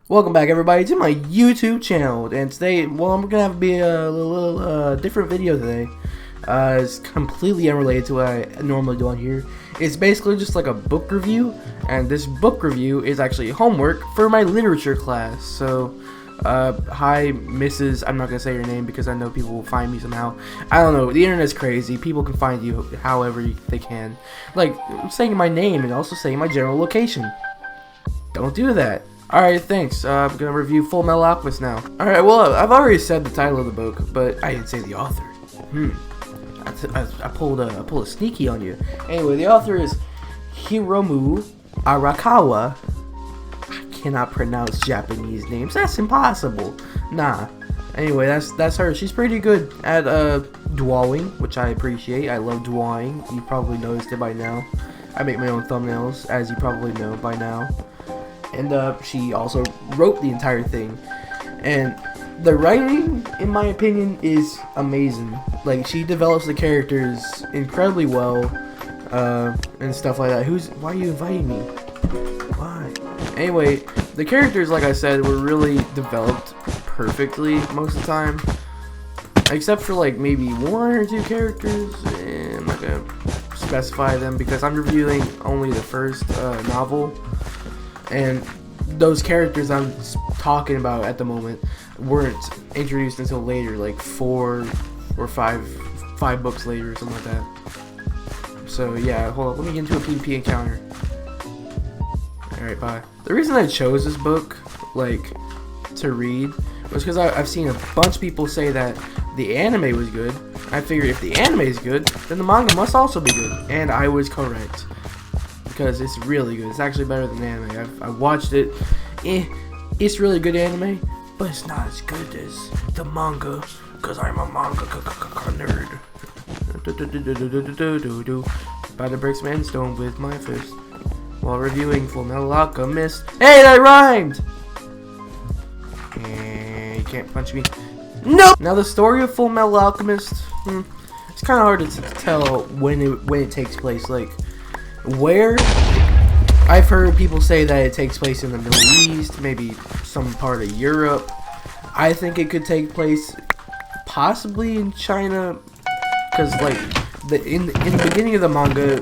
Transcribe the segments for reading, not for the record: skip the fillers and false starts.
Welcome back, everybody, to my YouTube channel. And today, well, I'm gonna be a little different video today. It's completely unrelated to what I normally do on here. It's basically just like a book review, and this book review is actually homework for my literature class. So, hi, Mrs. I'm not gonna say your name because I know people will find me somehow. I don't know. The internet's crazy. People can find you however they can. Like saying my name and also saying my general location. Don't do that. Alright, thanks. I'm gonna review Full Metal Alchemist now. Alright, well, I've already said the title of the book, but I didn't say the author. I pulled a sneaky on you. Anyway, the author is Hiromu Arakawa. I cannot pronounce Japanese names. That's impossible. Nah. Anyway, that's her. She's pretty good at drawing, which I appreciate. I love drawing. You probably noticed it by now. I make my own thumbnails, as you probably know by now. And she also wrote the entire thing, and the writing, in my opinion, is amazing. Like, she develops the characters incredibly well, and stuff like that. Why are you inviting me? Why? Anyway, the characters, like I said, were really developed perfectly most of the time, except for like maybe one or two characters. I'm not gonna specify them because I'm reviewing only the first novel. And those characters I'm talking about at the moment weren't introduced until later, like 4 or 5 books later or something like that. So yeah, hold on, let me get into a PvP encounter. Alright, bye. The reason I chose this book, like, to read was because I've seen a bunch of people say that the anime was good. I figured if the anime is good, then the manga must also be good. And I was correct. Because it's really good. It's actually better than anime. I've watched it. It's really good anime, but it's not as good as the manga. Because I'm a manga nerd. About to break some endstone with my fist while reviewing Full Metal Alchemist. Hey, that rhymed! You can't punch me. No! Now the story of Full Metal Alchemist, it's kind of hard to tell when it takes place. Like, where? I've heard people say that it takes place in the Middle East, maybe some part of Europe. I think it could take place possibly in China, because like in the beginning of the manga,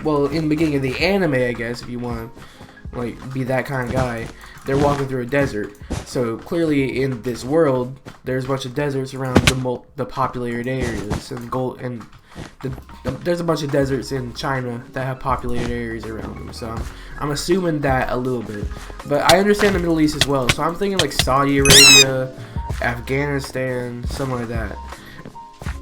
well, in the beginning of the anime, I guess, if you want to like be that kind of guy, they're walking through a desert. So clearly in this world, there's a bunch of deserts around the populated areas, and there's a bunch of deserts in China that have populated areas around them. So I'm assuming that a little bit, but I understand the Middle East as well. So I'm thinking like Saudi Arabia, Afghanistan, something like that.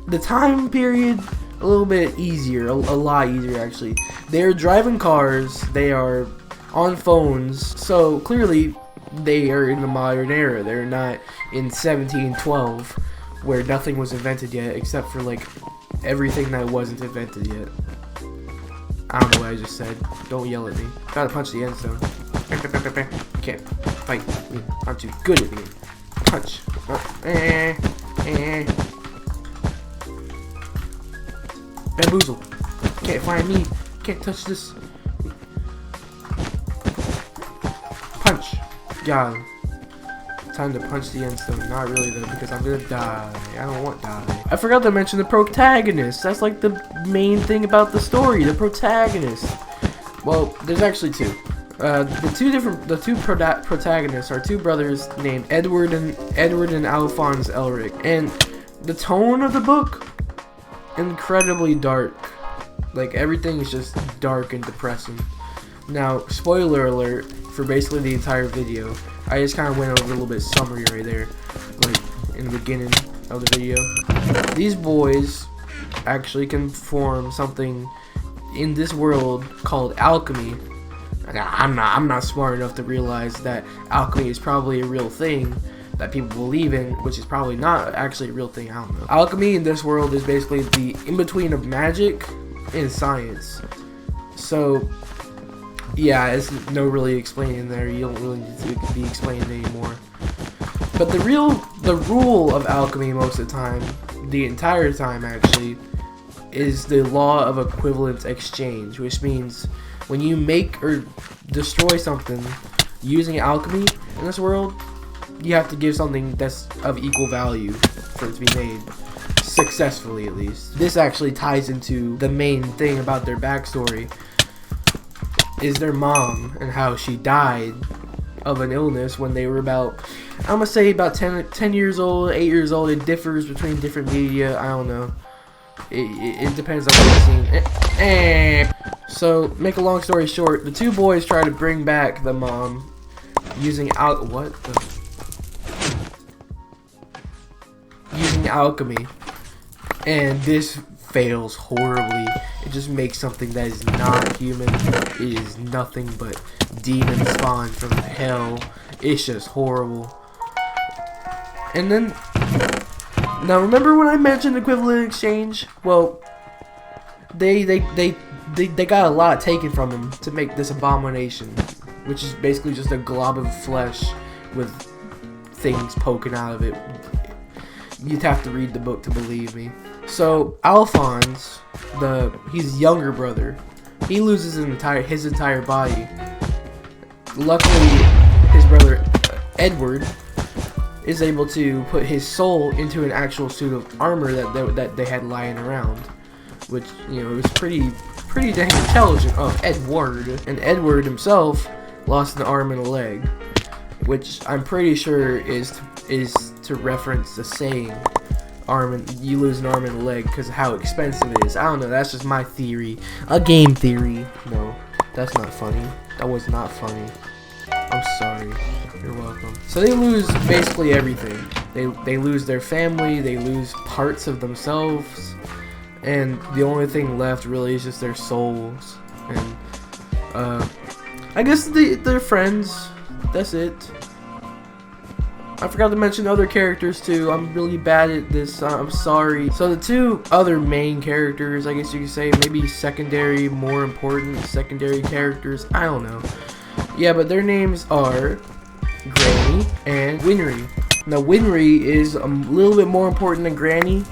The time period, a little bit easier, a lot easier actually. They're driving cars, they are on phones, so clearly they are in the modern era. They're not in 1712 where nothing was invented yet except for like everything that wasn't invented yet. I don't know what I just said. Don't yell at me. Gotta punch the end zone. You can't fight me. I'm too good at being punch. Bamboozle. Can't find me. Can't touch this. Punch. Got him. Time to punch the end stone. Not really though, because I'm gonna die. I don't want to die. I forgot to mention the protagonist. That's like the main thing about the story. The protagonist. Well, there's actually two. The two protagonists are two brothers named Edward and Alphonse Elric. And the tone of the book, incredibly dark. Like, everything is just dark and depressing. Now, spoiler alert for basically the entire video. I just kind of went over a little bit summary right there, like in the beginning of the video. These boys actually can form something in this world called alchemy. I'm not smart enough to realize that alchemy is probably a real thing that people believe in, which is probably not actually a real thing. I don't know. Alchemy in this world is basically the in-between of magic and science. So yeah, there's no really explaining there. You don't really need to be explained anymore. But the rule of alchemy most of the time, the entire time actually, is the law of equivalent exchange, which means when you make or destroy something, using alchemy in this world, you have to give something that's of equal value for it to be made. Successfully, at least. This actually ties into the main thing about their backstory, is their mom and how she died of an illness when they were about, I'm gonna say about 10 years old, 8 years old. It differs between different media. I don't know. It depends on what you've seen. So, make a long story short, the two boys try to bring back the mom using using alchemy, and this fails horribly. It just makes something that is not human. It is nothing but demon spawn from hell. It's just horrible. And then, now remember when I mentioned equivalent exchange? Well, they got a lot taken from them to make this abomination, which is basically just a glob of flesh with things poking out of it. You'd have to read the book to believe me. So Alphonse, his younger brother, he loses his entire body. Luckily, his brother Edward is able to put his soul into an actual suit of armor that they had lying around, which, you know, it was pretty dang intelligent of Edward. And Edward himself lost an arm and a leg, which I'm pretty sure is to reference the saying, you lose an arm and a leg because of how expensive it is. I don't know, that's just my theory. A game theory. No, that's not funny. That was not funny. I'm sorry. You're welcome. So they lose basically everything. They lose their family, they lose parts of themselves, and the only thing left really is just their souls. And I guess they're friends. That's it. I forgot to mention other characters too. I'm really bad at this. I'm sorry. So the two other main characters, I guess you could say, maybe secondary, more important secondary characters. I don't know. Yeah, but their names are Granny and Winry. Now Winry is a little bit more important than Granny,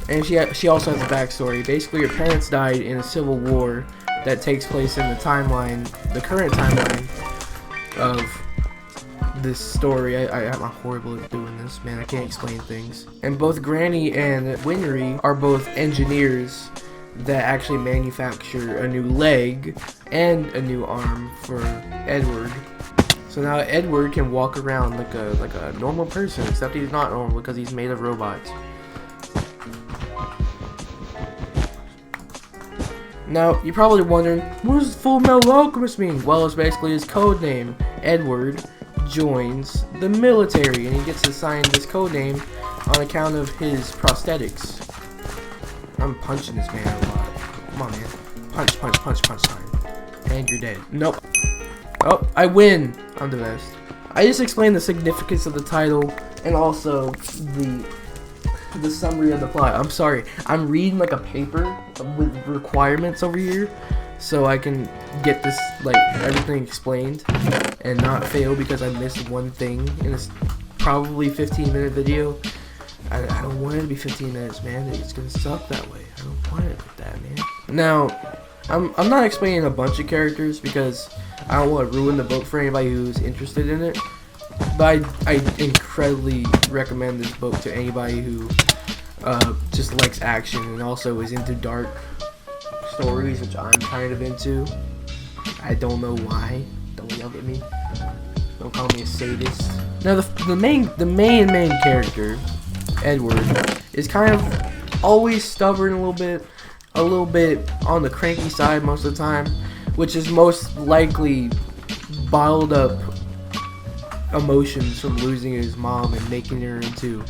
and she also has a backstory. Basically, her parents died in a civil war that takes place in the timeline, the current timeline of this story. I'm horrible at doing this, man. I can't explain things. And both Granny and Winry are both engineers that actually manufacture a new leg and a new arm for Edward. So now Edward can walk around like a normal person, except he's not normal because he's made of robots. Now, you're probably wondering, what does Full Metal Alchemist mean? Well, it's basically his code name. Edward joins the military, and he gets assigned this code name on account of his prosthetics. I'm punching this man a lot. Come on, man. Punch, punch, punch, punch time. And you're dead. Nope. Oh, I win. I'm the best. I just explained the significance of the title and also the summary of the plot. I'm sorry. I'm reading like a paper with requirements over here so I can get this, like, everything explained and not fail because I missed one thing in this probably 15-minute video. I don't want it to be 15 minutes, man. It's gonna suck that way. I don't want it like that, man. Now, I'm not explaining a bunch of characters because I don't want to ruin the book for anybody who's interested in it. But I incredibly recommend this book to anybody who just likes action and also is into dark stories, which I'm kind of into. I don't know why. Don't yell at me. Don't call me a sadist. Now the main character, Edward, is kind of always stubborn a little bit on the cranky side most of the time, which is most likely bottled up emotions from losing his mom and making her into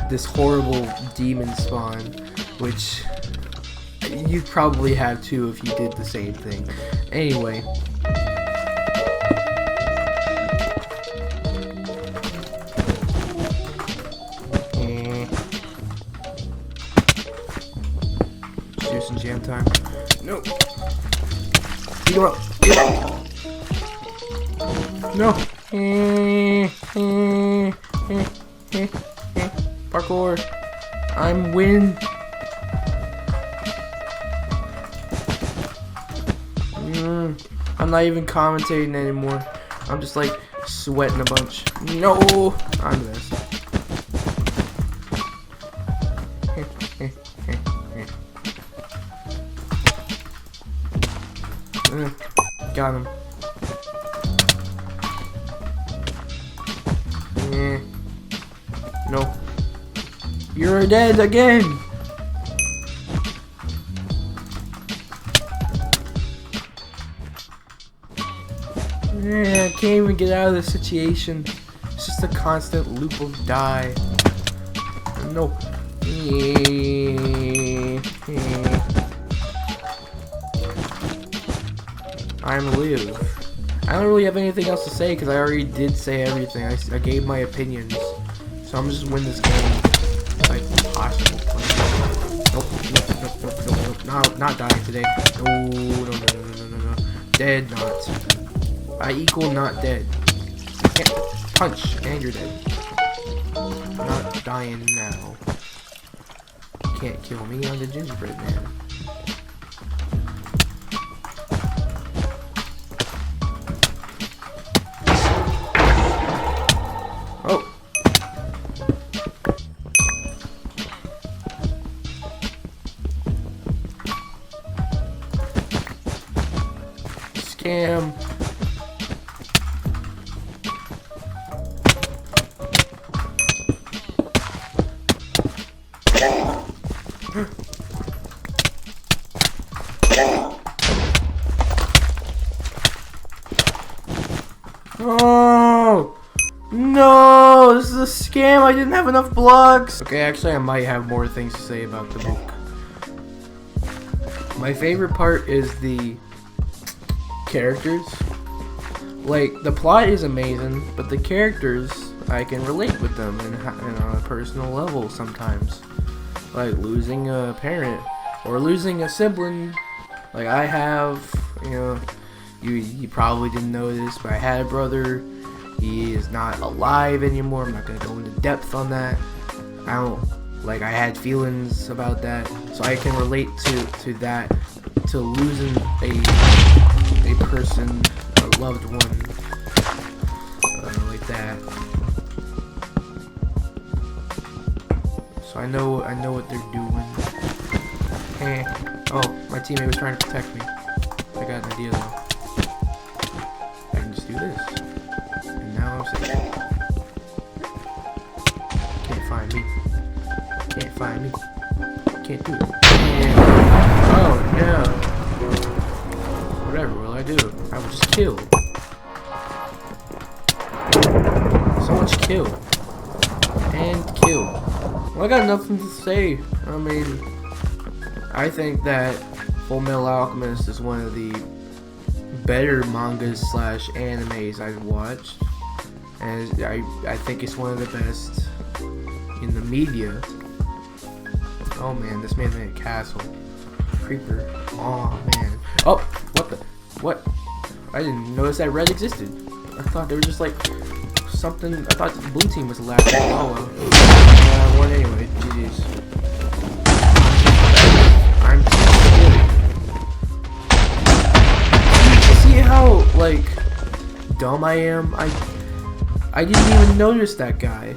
this horrible demon spawn, which you'd probably have too if you did the same thing. Anyway. Juice and jam time. No. Beat him up. Beat him up. No. Parkour. I'm win. I'm not even commentating anymore. I'm just like, sweating a bunch. No, I'm this. Got him. No. You're dead again. I can't even get out of this situation. It's just a constant loop of die. No. I'm live. I don't really have anything else to say because I already did say everything. I gave my opinions. So I'm just win this game like possible. Nope. No, not dying today. No. Dead, not. I equal not dead. Can't punch and you're dead. Not dying now. Can't kill me on the gingerbread man. Oh. Scam. Oh no, this is a scam. I didn't have enough blocks. Okay, actually I might have more things to say about the book. My favorite part is the characters. Like, the plot is amazing, but the characters, I can relate with them on a personal level sometimes. Like losing a parent or losing a sibling. Like I have, you know, you probably didn't know this, but I had a brother. He is not alive anymore. I'm not gonna go into depth on that. I had feelings about that, so I can relate to that, to losing a person, a loved one, like that. So I know what they're doing. Oh, my teammate was trying to protect me. I got an idea though. I can just do this. And now I'm safe. Can't find me. Can't find me. Can't do it. Oh, no. Whatever will I do? I will just kill. So much kill. And kill. Well, I got nothing to say. I mean, I think that Full Metal Alchemist is one of the better mangas / animes I've watched, and I think it's one of the best in the media. Oh man, this man made a castle. Creeper. Oh man. Oh, what? I didn't notice that red existed. I thought they were just like something. I thought the blue team was the last one. Oh well. Won anyway. GG's. I'm see how like dumb I am. I didn't even notice that guy.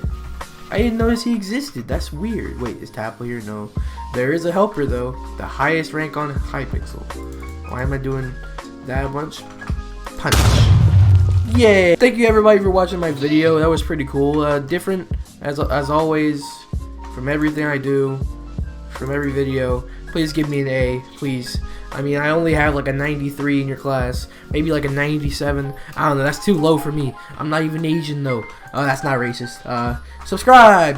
I didn't notice he existed. That's weird. Wait, is Tap here? No. There is a helper though. The highest rank on Hypixel. Why am I doing that bunch? Punch. Yay! Thank you everybody for watching my video. That was pretty cool. Different as always from everything I do, from every video. Please give me an A, please. I mean, I only have like a 93 in your class, maybe like a 97. I don't know. That's too low for me. I'm not even Asian though. Oh, that's not racist. Subscribe.